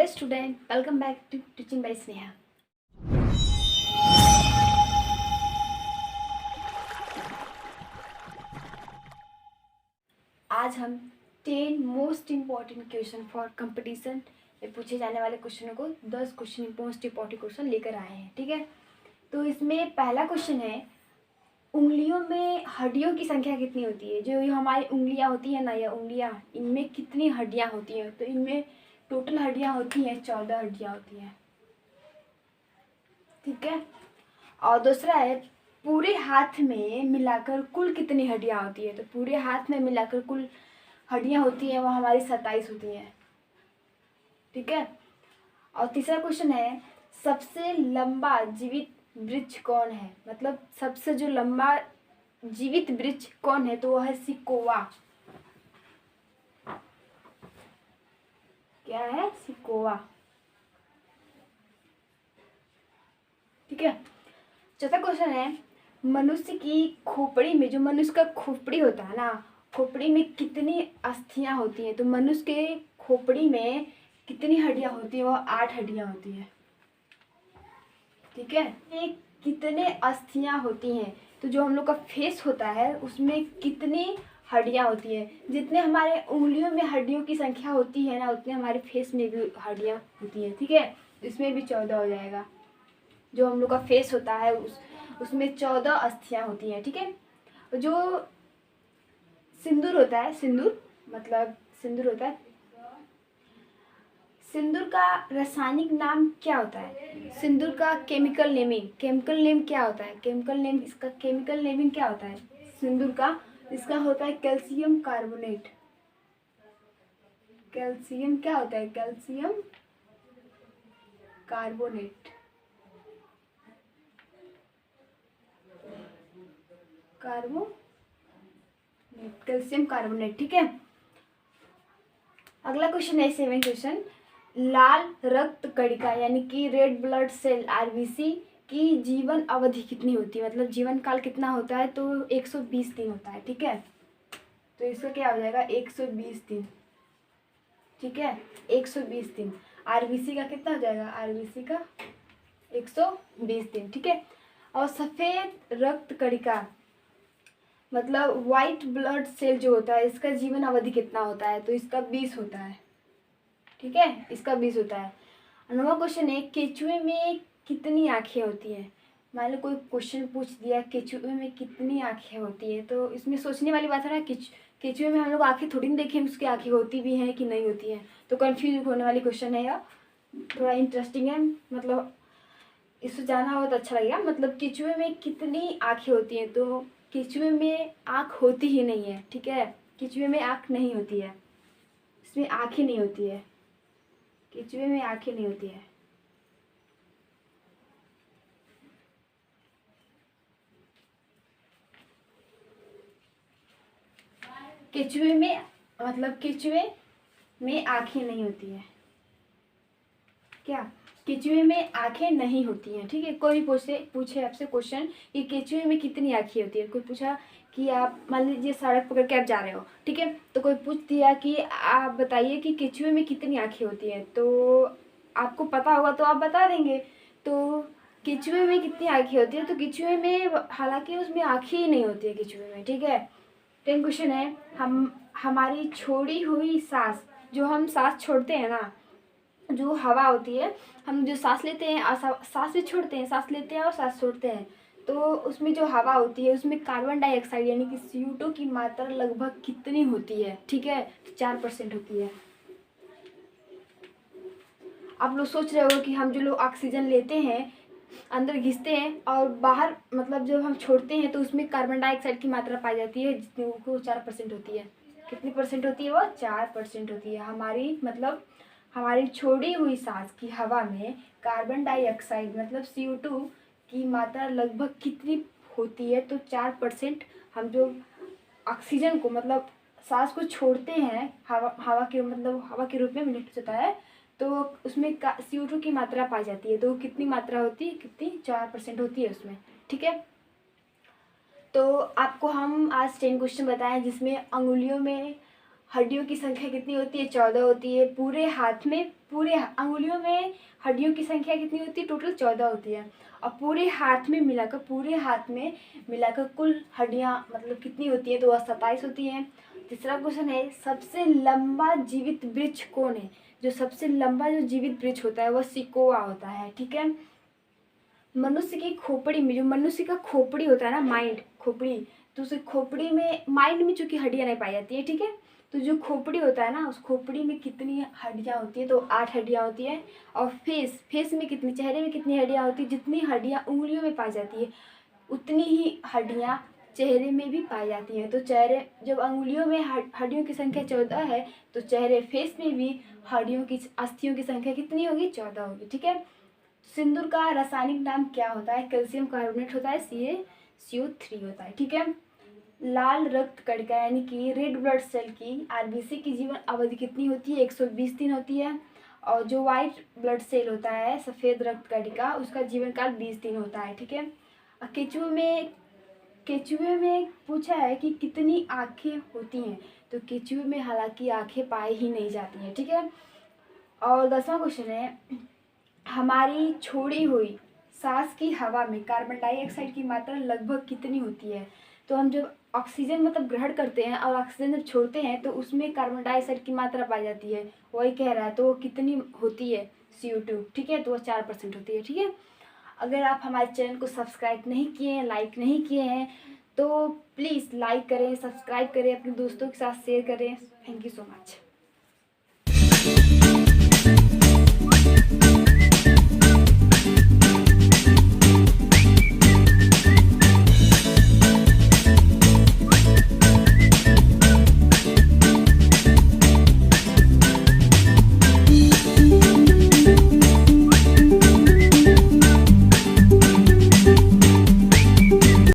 student, welcome back to Teaching by Sneha. आज हम 10 most important question for competition में पूछे जाने वाले क्वेश्चनों को 10 क्वेश्चन मोस्ट इम्पॉर्टेंट क्वेश्चन लेकर आए हैं। ठीक है, तो इसमें पहला क्वेश्चन है, उंगलियों में हड्डियों की संख्या कितनी होती है? जो हमारी उंगलियां होती है ना, या उंगलियां, इनमें कितनी हड्डियां होती हैं? तो इनमें टोटल हड्डियां होती हैं 14 हड्डियां होती हैं। ठीक है, और दूसरा है, पूरे हाथ में मिलाकर कुल कितनी हड्डियां होती है? तो पूरे हाथ में मिलाकर कुल हड्डियां होती हैं वो हमारी 27 होती हैं। ठीक है, और तीसरा क्वेश्चन है, सबसे लंबा जीवित वृक्ष कौन है? मतलब सबसे जो लंबा जीवित वृक्ष कौन है? तो वह है सिकोवा। क्या है? सिकोवा। ठीक है, चौथा क्वेश्चन है, मनुष्य की खोपड़ी में, जो मनुष्य का खोपड़ी होता है ना, खोपड़ी में कितनी अस्थियां होती हैं? तो मनुष्य के खोपड़ी में कितनी हड्डियां होती हैं? वो 8 हड्डियां होती हैं। ठीक है, ये कितने अस्थियां होती हैं? तो जो हम लोग का फेस होता है उसमें कितनी हड्डियां होती हैं? जितने हमारे उंगलियों में हड्डियों की संख्या होती है ना, उतने हमारे फेस में भी हड्डियां होती हैं। ठीक है, इसमें भी 14 हो जाएगा। जो हम लोग का फेस होता है उसमें 14 अस्थियां होती हैं। ठीक है, जो सिंदूर होता है, सिंदूर मतलब सिंदूर होता है, सिंदूर का रासायनिक नाम क्या होता है? सिंदूर का केमिकल नेम क्या होता है? इसका केमिकल नेमिंग क्या होता है सिंदूर का? इसका होता है कैल्शियम कार्बोनेट। कैल्शियम क्या होता है? Calcium carbonate. Calcium carbonate. ठीक है, अगला क्वेश्चन है 7 क्वेश्चन, लाल रक्त कणिका यानी कि रेड ब्लड सेल आरबीसी की जीवन अवधि कितनी होती है? मतलब जीवन काल कितना होता है? तो 120 दिन होता है। ठीक है, तो इसका क्या हो जाएगा? 120 दिन। ठीक है, 120 दिन। आरबीसी का कितना हो जाएगा? आरबीसी का 120 दिन। ठीक है, और सफेद रक्त कणिका मतलब व्हाइट ब्लड सेल जो होता है, इसका जीवन अवधि कितना होता है? तो इसका 20 होता है। ठीक है, इसका 20 होता है। 9वां क्वेश्चन है, केचुए में कितनी आंखें होती हैं? मान लो कोई क्वेश्चन पूछ दिया केचुए में कितनी आंखें होती है, तो इसमें सोचने वाली बात है ना, केचुए में हम लोग आंखें थोड़ी ना देखें उसकी आंखें होती भी हैं कि नहीं होती हैं। तो कंफ्यूज होने वाली क्वेश्चन है, या थोड़ा इंटरेस्टिंग है, मतलब इसको जानना हो तो अच्छा लगेगा। मतलब केचुए में कितनी आंखें होती हैं? तो केचुए में आँख होती ही नहीं है। ठीक है, केचुए में आँख नहीं होती है, इसमें आँखें नहीं होती है, केचुए में आँखें नहीं होती है। केचुए में मतलब केचुए में आँखें नहीं होती है। क्या? केचुए में आंखें नहीं होती हैं। ठीक है, कोई पूछे आपसे क्वेश्चन कि केचुए में कितनी आंखें होती है, कोई पूछा कि आप मान लीजिए सड़क पकड़ के आप जा रहे हो, ठीक है, तो कोई पूछ दिया कि आप बताइए कि केचुए में कितनी आंखें होती हैं, तो आपको पता होगा तो आप बता देंगे। तो केचुए में कितनी आंखें होती है? तो केचुए में हालांकि उसमें आंखें ही नहीं होती है केचुए में। ठीक है, 10 क्वेश्चन है, हमारी छोड़ी हुई सांस, जो हम सांस छोड़ते हैं ना, जो हवा होती है, हम जो सांस लेते हैं और सांस भी छोड़ते हैं, सांस लेते हैं और सांस छोड़ते हैं, तो उसमें जो हवा होती है उसमें कार्बन डाइऑक्साइड यानी कि CO2 की मात्रा लगभग कितनी होती है? ठीक है, 4% होती है। आप लोग सोच रहे हो कि हम जो लोग ऑक्सीजन लेते हैं अंदर घिसते हैं और बाहर मतलब जब हम छोड़ते हैं तो उसमें कार्बन डाइऑक्साइड की मात्रा पाई जाती है, जितनी वो 4% होती है। कितनी परसेंट होती है? वो 4% होती है। हमारी छोड़ी हुई सांस की हवा में कार्बन डाइऑक्साइड मतलब CO2 की मात्रा लगभग कितनी होती है? तो 4%। हम जो ऑक्सीजन को मतलब सांस को छोड़ते हैं हवा के रूप में मिनट होता है, तो उसमें CO2 की मात्रा पाई जाती है, तो कितनी मात्रा होती है? कितनी? 4% होती है उसमें। ठीक है, तो आपको हम आज 10 क्वेश्चन बताएं जिसमें अंगुलियों में हड्डियों की संख्या कितनी होती है? 14 होती है। पूरे हाथ में, पूरे अंगुलियों में हड्डियों की संख्या कितनी होती है? टोटल 14 होती है। और पूरे हाथ में मिलाकर, पूरे हाथ में मिलाकर कुल हड्डियाँ मतलब कितनी होती है? तो वह 27 होती हैं। तीसरा क्वेश्चन है, सबसे लंबा जीवित वृक्ष कौन है? जो सबसे लंबा जो जीवित वृक्ष होता है वह सिकोआ होता है, ठीक है। मनुष्य की खोपड़ी में, जो मनुष्य का खोपड़ी होता है ना, माइंड, खोपड़ी, तो उस खोपड़ी में, माइंड में चूंकि हड्डियां नहीं पाई जाती है, ठीक है, तो जो खोपड़ी होता है ना, उस खोपड़ी में कितनी हड्डियां होती है? तो 8 हड्डियां होती है। और फेस में कितनी, चेहरे में कितनी हड्डियां होती है? जितनी हड्डियां उंगलियों में पाई जाती है उतनी ही हड्डियां चेहरे में भी पाई जाती हैं। तो चेहरे, जब अंगुलियों में हड्डियों की संख्या 14 है, तो चेहरे, फेस में भी हड्डियों की, अस्थियों की संख्या कितनी होगी? 14 होगी, ठीक है। सिंदूर का रासायनिक नाम क्या होता है? कैल्शियम कार्बोनेट होता है, CaCO3 होता है, ठीक है। लाल रक्त कणिका यानी कि रेड ब्लड सेल की, आरबीसी की जीवन अवधि कितनी होती है? 120 दिन होती है। और जो वाइट ब्लड सेल होता है, सफ़ेद रक्त कणिका, उसका जीवन काल 20 दिन होता है, ठीक है। और केचुए में पूछा है कि कितनी आंखें होती हैं? तो केचुए में हालांकि आंखें पाई ही नहीं जाती हैं, ठीक है। और 10वां क्वेश्चन है, हमारी छोड़ी हुई सांस की हवा में कार्बन डाइऑक्साइड की मात्रा लगभग कितनी होती है? तो हम जब ऑक्सीजन मतलब ग्रहण करते हैं और ऑक्सीजन जब छोड़ते हैं तो उसमें कार्बन डाइऑक्साइड की मात्रा पाई जाती है, वही कह रहा है। तो वो कितनी होती है? CO2, ठीक है, तो वो 4% होती है, ठीक है। अगर आप हमारे चैनल को सब्सक्राइब नहीं किए हैं, लाइक नहीं किए हैं, तो प्लीज़ लाइक करें, सब्सक्राइब करें, अपने दोस्तों के साथ शेयर करें। Thank you so much.